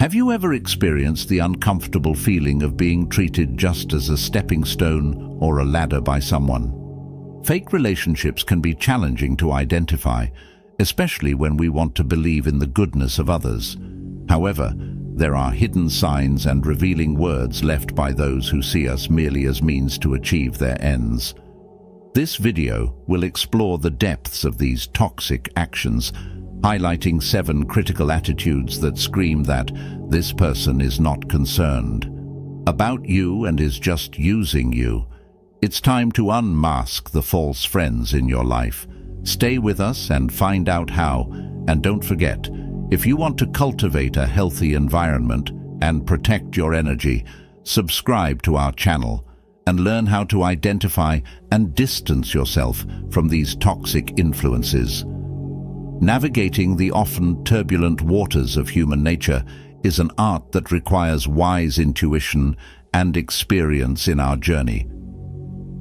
Have you ever experienced the uncomfortable feeling of being treated just as a stepping stone or a ladder by someone? Fake relationships can be challenging to identify, especially when we want to believe in the goodness of others. However, there are hidden signs and revealing words left by those who see us merely as means to achieve their ends. This video will explore the depths of these toxic actions, highlighting 7 critical attitudes that scream that this person is not concerned about you and is just using you. It's time to unmask the false friends in your life. Stay with us and find out how. And don't forget, if you want to cultivate a healthy environment and protect your energy, subscribe to our channel and learn how to identify and distance yourself from these toxic influences. Navigating the often turbulent waters of human nature is an art that requires wise intuition and experience in our journey.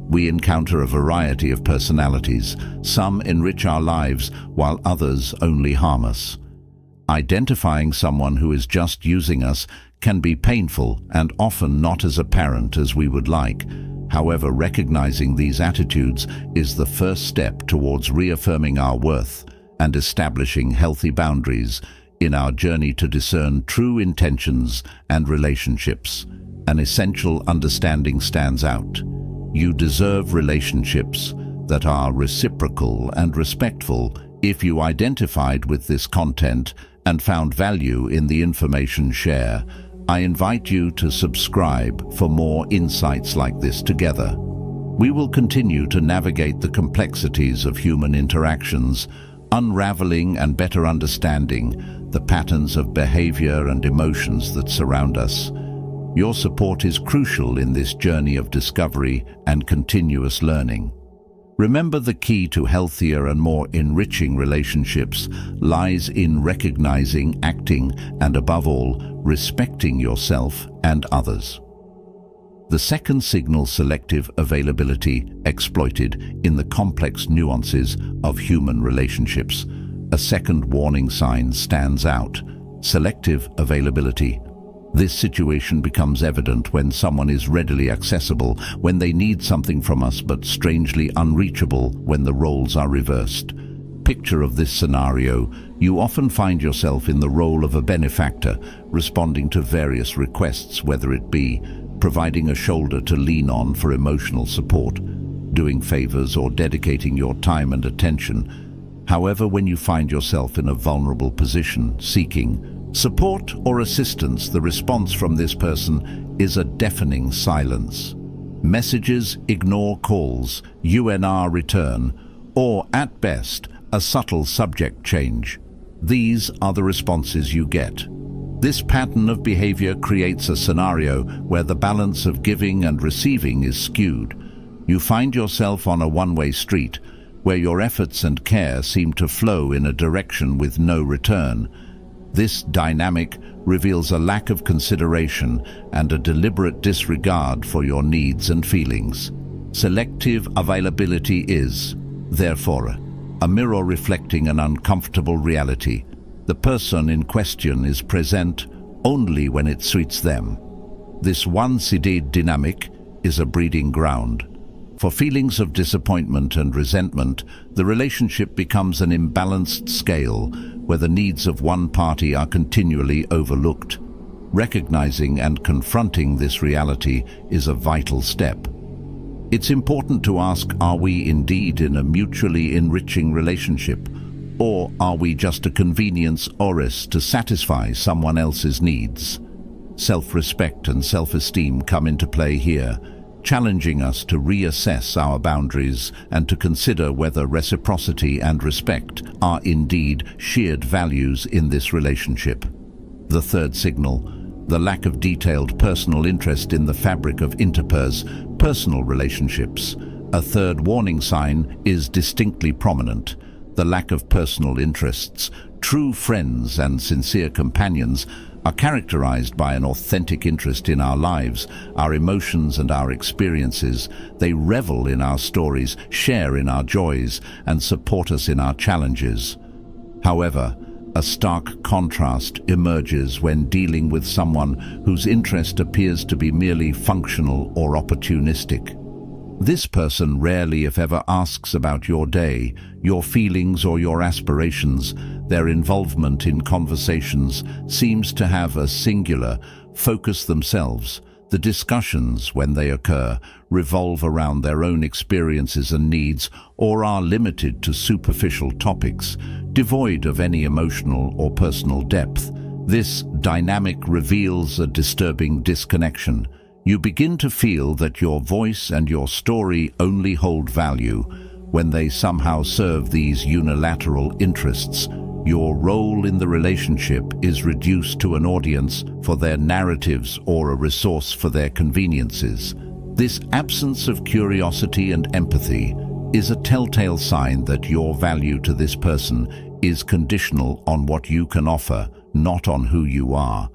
We encounter a variety of personalities. Some enrich our lives, while others only harm us. Identifying someone who is just using us can be painful and often not as apparent as we would like. However, recognizing these attitudes is the first step towards reaffirming our worth and establishing healthy boundaries in our journey to discern true intentions and relationships. An essential understanding stands out. You deserve relationships that are reciprocal and respectful. If you identified with this content and found value in the information shared, I invite you to subscribe for more insights like this together. We will continue to navigate the complexities of human interactions, unraveling and better understanding the patterns of behavior and emotions that surround us. Your support is crucial in this journey of discovery and continuous learning. Remember, the key to healthier and more enriching relationships lies in recognizing, acting, and above all, respecting yourself and others. The second signal: selective availability, exploited in the complex nuances of human relationships. A second warning sign stands out: selective availability. This situation becomes evident when someone is readily accessible, when they need something from us, but strangely unreachable when the roles are reversed. Picture of this scenario: you often find yourself in the role of a benefactor, responding to various requests, whether it be providing a shoulder to lean on for emotional support, doing favors, or dedicating your time and attention. However, when you find yourself in a vulnerable position, seeking support or assistance, the response from this person is a deafening silence. Messages ignore calls, UNR return, or at best, a subtle subject change. These are the responses you get. This pattern of behavior creates a scenario where the balance of giving and receiving is skewed. You find yourself on a one-way street, where your efforts and care seem to flow in a direction with no return. This dynamic reveals a lack of consideration and a deliberate disregard for your needs and feelings. Selective availability is, therefore, a mirror reflecting an uncomfortable reality. The person in question is present only when it suits them. This one-sided dynamic is a breeding ground for feelings of disappointment and resentment. The relationship becomes an imbalanced scale where the needs of one party are continually overlooked. Recognizing and confronting this reality is a vital step. It's important to ask, are we indeed in a mutually enriching relationship? Or are we just a convenience oris to satisfy someone else's needs? Self-respect and self-esteem come into play here, challenging us to reassess our boundaries and to consider whether reciprocity and respect are indeed shared values in this relationship. The third signal: the lack of detailed personal interest in the fabric of interpersonal relationships. A third warning sign is distinctly prominent: the lack of personal interests. True friends and sincere companions are characterized by an authentic interest in our lives, our emotions and our experiences. They revel in our stories, share in our joys, and support us in our challenges. However, A stark contrast emerges when dealing with someone whose interest appears to be merely functional or opportunistic. This person rarely, if ever, asks about your day, your feelings or your aspirations. Their involvement in conversations seems to have a singular focus themselves. The discussions, when they occur, revolve around their own experiences and needs or are limited to superficial topics, devoid of any emotional or personal depth. This dynamic reveals a disturbing disconnection. You begin to feel that your voice and your story only hold value when they somehow serve these unilateral interests. Your role in the relationship is reduced to an audience for their narratives or a resource for their conveniences. This absence of curiosity and empathy is a telltale sign that your value to this person is conditional on what you can offer, not on who you are.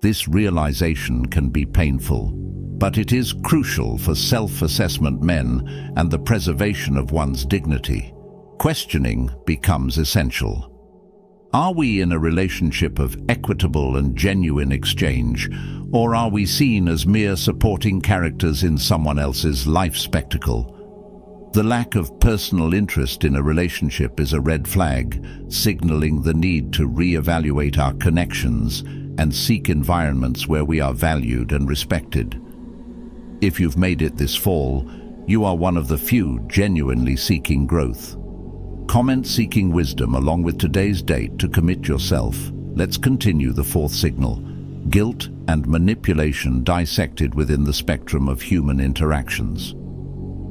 This realization can be painful, but it is crucial for self-assessment men and the preservation of one's dignity. Questioning becomes essential. Are we in a relationship of equitable and genuine exchange, or are we seen as mere supporting characters in someone else's life spectacle? The lack of personal interest in a relationship is a red flag, signaling the need to reevaluate our connections and seek environments where we are valued and respected. If you've made it this fall, you are one of the few genuinely seeking growth. Comment seeking wisdom along with today's date to commit yourself. Let's continue the fourth signal. Guilt and manipulation dissected within the spectrum of human interactions.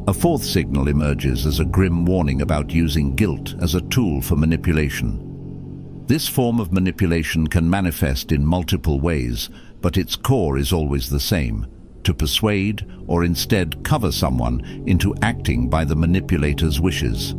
A fourth signal emerges as a grim warning about using guilt as a tool for manipulation. This form of manipulation can manifest in multiple ways, but its core is always the same: to persuade or instead cover someone into acting by the manipulator's wishes.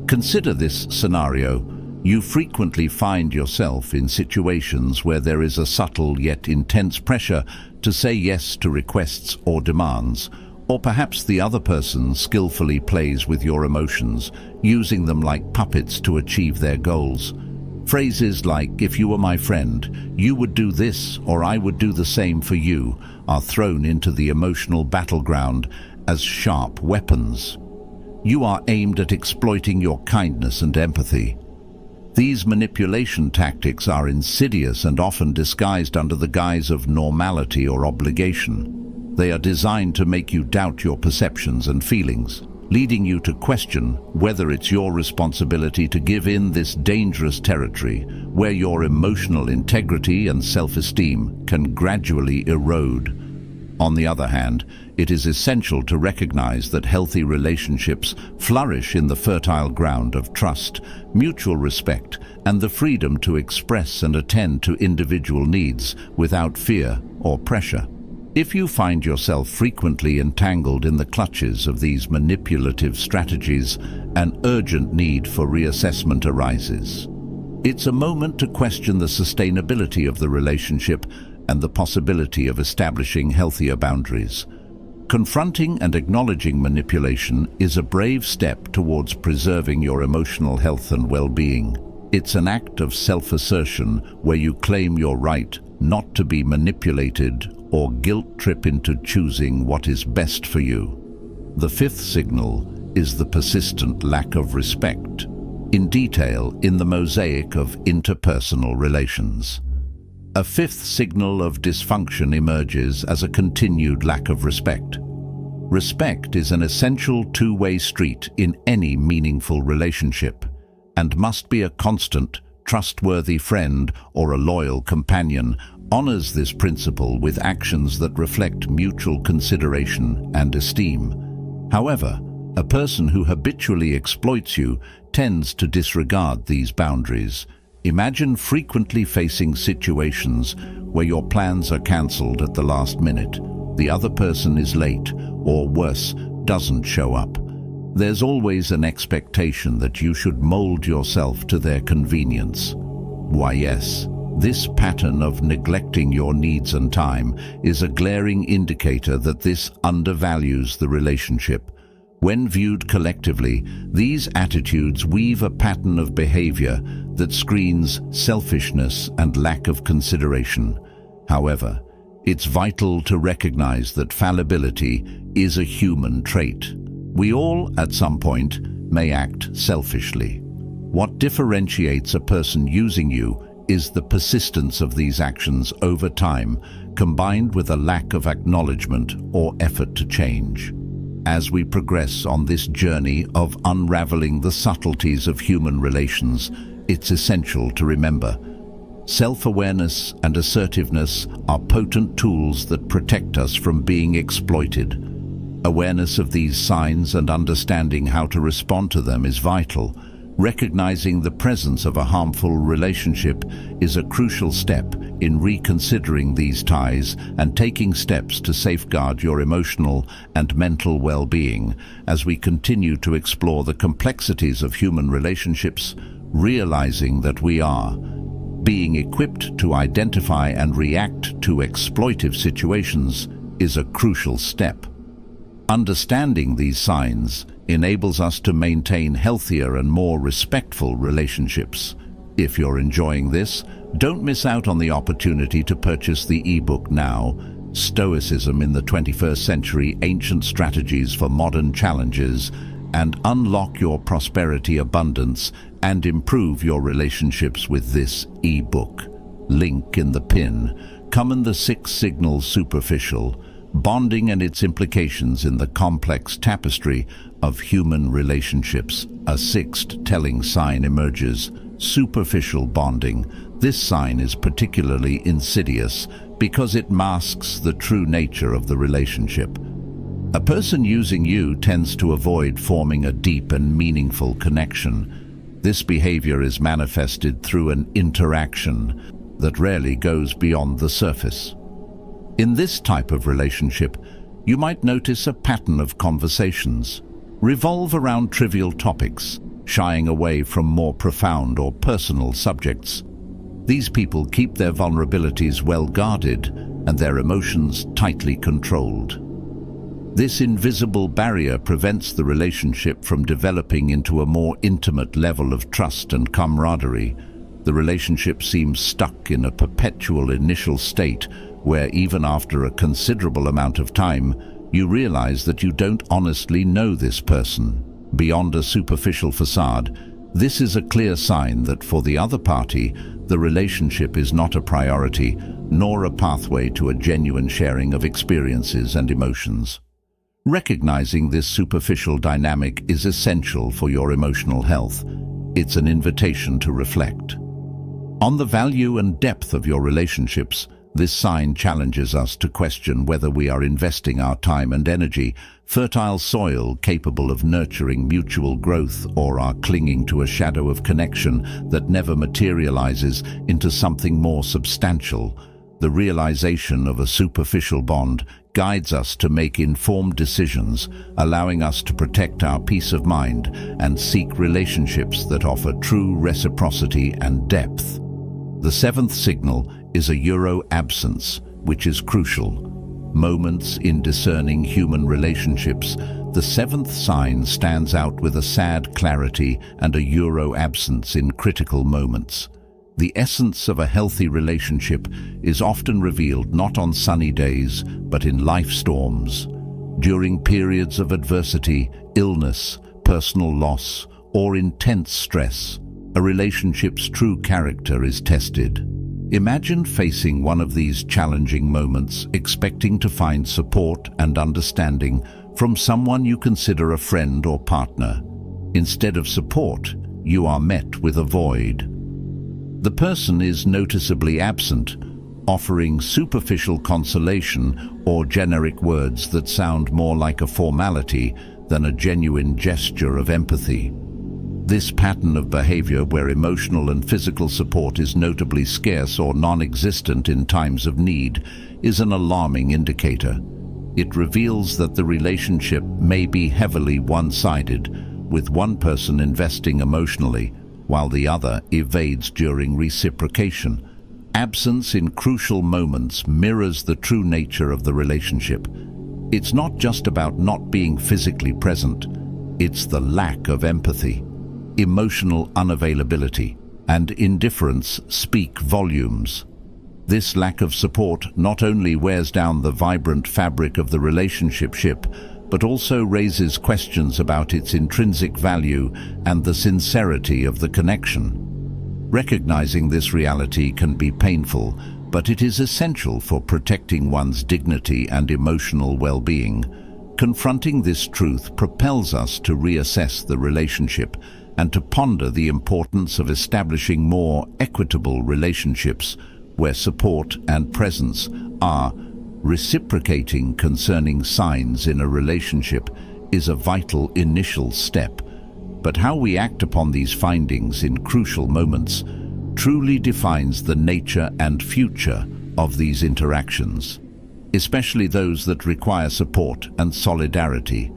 Consider this scenario. You frequently find yourself in situations where there is a subtle yet intense pressure to say yes to requests or demands, or perhaps the other person skillfully plays with your emotions, using them like puppets to achieve their goals. Phrases like, "If you were my friend, you would do this, or I would do the same for you," are thrown into the emotional battleground as sharp weapons. You are aimed at exploiting your kindness and empathy. These manipulation tactics are insidious and often disguised under the guise of normality or obligation. They are designed to make you doubt your perceptions and feelings, leading you to question whether it's your responsibility to give in this dangerous territory where your emotional integrity and self-esteem can gradually erode. On the other hand, it is essential to recognize that healthy relationships flourish in the fertile ground of trust, mutual respect, and the freedom to express and attend to individual needs without fear or pressure. If you find yourself frequently entangled in the clutches of these manipulative strategies, an urgent need for reassessment arises. It's a moment to question the sustainability of the relationship and the possibility of establishing healthier boundaries. Confronting and acknowledging manipulation is a brave step towards preserving your emotional health and well-being. It's an act of self-assertion where you claim your right not to be manipulated or guilt-trip into choosing what is best for you. The fifth signal is the persistent lack of respect, in detail in the mosaic of interpersonal relations. A fifth signal of dysfunction emerges as a continued lack of respect. Respect is an essential two-way street in any meaningful relationship, and must be a constant, trustworthy friend or a loyal companion honors this principle with actions that reflect mutual consideration and esteem. However, a person who habitually exploits you tends to disregard these boundaries. Imagine frequently facing situations where your plans are cancelled at the last minute, the other person is late, or worse, doesn't show up. There's always an expectation that you should mold yourself to their convenience. Why yes, this pattern of neglecting your needs and time is a glaring indicator that this undervalues the relationship. When viewed collectively, these attitudes weave a pattern of behavior that screens selfishness and lack of consideration. However, it's vital to recognize that fallibility is a human trait. We all, at some point, may act selfishly. What differentiates a person using you is the persistence of these actions over time, combined with a lack of acknowledgement or effort to change. As we progress on this journey of unraveling the subtleties of human relations, it's essential to remember: self-awareness and assertiveness are potent tools that protect us from being exploited. Awareness of these signs and understanding how to respond to them is vital. Recognizing the presence of a harmful relationship is a crucial step in reconsidering these ties and taking steps to safeguard your emotional and mental well-being. As we continue to explore the complexities of human relationships, realizing that we are being equipped to identify and react to exploitive situations is a crucial step. Understanding these signs enables us to maintain healthier and more respectful relationships. If you're enjoying this, don't miss out on the opportunity to purchase the ebook now, Stoicism in the 21st Century: Ancient Strategies for Modern Challenges, and unlock your prosperity, abundance, and improve your relationships with this ebook. Link in the pin. Come the 6 signals: superficial, bonding and its implications in the complex tapestry of human relationships. A 6th telling sign emerges: superficial bonding. This sign is particularly insidious because it masks the true nature of the relationship. A person using you tends to avoid forming a deep and meaningful connection. This behavior is manifested through an interaction that rarely goes beyond the surface. In this type of relationship, you might notice a pattern of conversations revolve around trivial topics, shying away from more profound or personal subjects. These people keep their vulnerabilities well guarded and their emotions tightly controlled. This invisible barrier prevents the relationship from developing into a more intimate level of trust and camaraderie. The relationship seems stuck in a perpetual initial state where, even after a considerable amount of time, you realize that you don't honestly know this person. Beyond a superficial facade, this is a clear sign that for the other party, the relationship is not a priority, nor a pathway to a genuine sharing of experiences and emotions. Recognizing this superficial dynamic is essential for your emotional health. It's an invitation to reflect on the value and depth of your relationships. This sign challenges us to question whether we are investing our time and energy, fertile soil capable of nurturing mutual growth, or are clinging to a shadow of connection that never materializes into something more substantial. The realization of a superficial bond guides us to make informed decisions, allowing us to protect our peace of mind and seek relationships that offer true reciprocity and depth. The 7th signal is a euro absence, which is crucial. Moments in discerning human relationships, the 7th sign stands out with a sad clarity and a euro absence in critical moments. The essence of a healthy relationship is often revealed not on sunny days, but in life storms. During periods of adversity, illness, personal loss, or intense stress, a relationship's true character is tested. Imagine facing one of these challenging moments, expecting to find support and understanding from someone you consider a friend or partner. Instead of support, you are met with a void. The person is noticeably absent, offering superficial consolation or generic words that sound more like a formality than a genuine gesture of empathy. This pattern of behavior, where emotional and physical support is notably scarce or non-existent in times of need, is an alarming indicator. It reveals that the relationship may be heavily one-sided, with one person investing emotionally, while the other evades during reciprocation. Absence in crucial moments mirrors the true nature of the relationship. It's not just about not being physically present. It's the lack of empathy. Emotional unavailability and indifference speak volumes. This lack of support not only wears down the vibrant fabric of the relationship, but also raises questions about its intrinsic value and the sincerity of the connection. Recognizing this reality can be painful, but it is essential for protecting one's dignity and emotional well-being. Confronting this truth propels us to reassess the relationship and to ponder the importance of establishing more equitable relationships where support and presence are reciprocating. Concerning signs in a relationship is a vital initial step, but how we act upon these findings in crucial moments truly defines the nature and future of these interactions, especially those that require support and solidarity.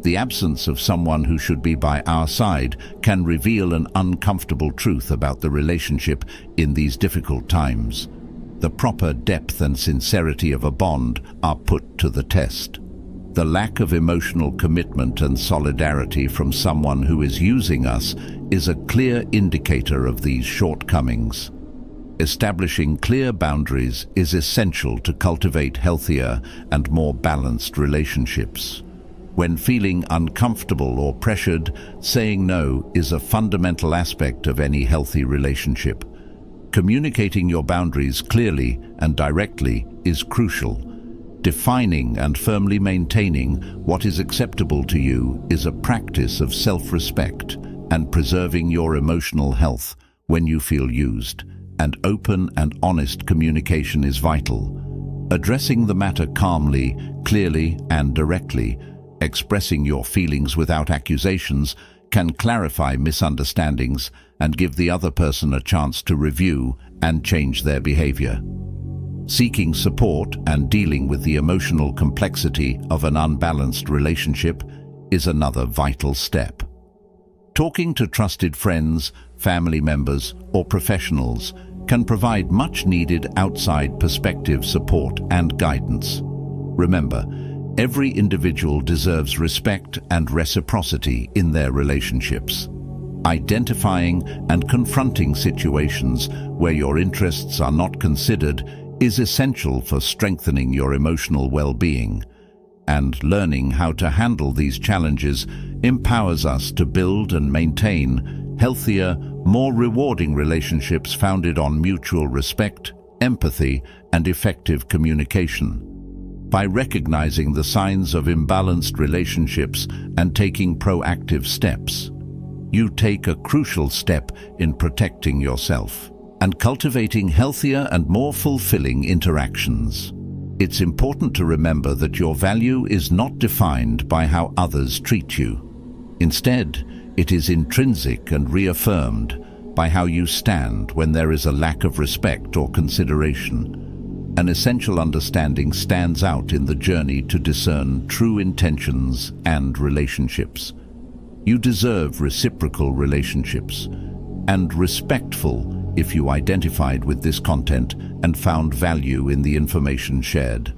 The absence of someone who should be by our side can reveal an uncomfortable truth about the relationship in these difficult times. The proper depth and sincerity of a bond are put to the test. The lack of emotional commitment and solidarity from someone who is using us is a clear indicator of these shortcomings. Establishing clear boundaries is essential to cultivate healthier and more balanced relationships. When feeling uncomfortable or pressured, saying no is a fundamental aspect of any healthy relationship. Communicating your boundaries clearly and directly is crucial. Defining and firmly maintaining what is acceptable to you is a practice of self-respect and preserving your emotional health when you feel used. And open and honest communication is vital. Addressing the matter calmly, clearly, and directly, expressing your feelings without accusations, can clarify misunderstandings and give the other person a chance to review and change their behavior. Seeking support and dealing with the emotional complexity of an unbalanced relationship is another vital step. Talking to trusted friends, family members, or professionals can provide much-needed outside perspective, support, and guidance. Remember, every individual deserves respect and reciprocity in their relationships. Identifying and confronting situations where your interests are not considered is essential for strengthening your emotional well-being. And learning how to handle these challenges empowers us to build and maintain healthier, more rewarding relationships founded on mutual respect, empathy, and effective communication. By recognizing the signs of imbalanced relationships and taking proactive steps, you take a crucial step in protecting yourself and cultivating healthier and more fulfilling interactions. It's important to remember that your value is not defined by how others treat you. Instead, it is intrinsic and reaffirmed by how you stand when there is a lack of respect or consideration. An essential understanding stands out in the journey to discern true intentions and relationships. You deserve reciprocal relationships and respectful if you identified with this content and found value in the information shared.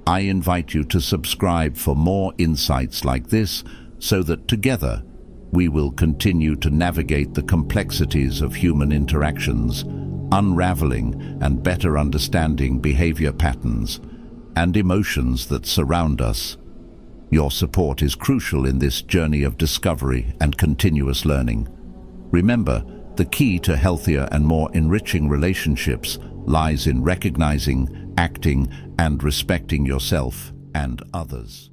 I invite you to subscribe for more insights like this so that together we will continue to navigate the complexities of human interactions, unraveling and better understanding behavior patterns and emotions that surround us. Your support is crucial in this journey of discovery and continuous learning. Remember, the key to healthier and more enriching relationships lies in recognizing, acting, and respecting yourself and others.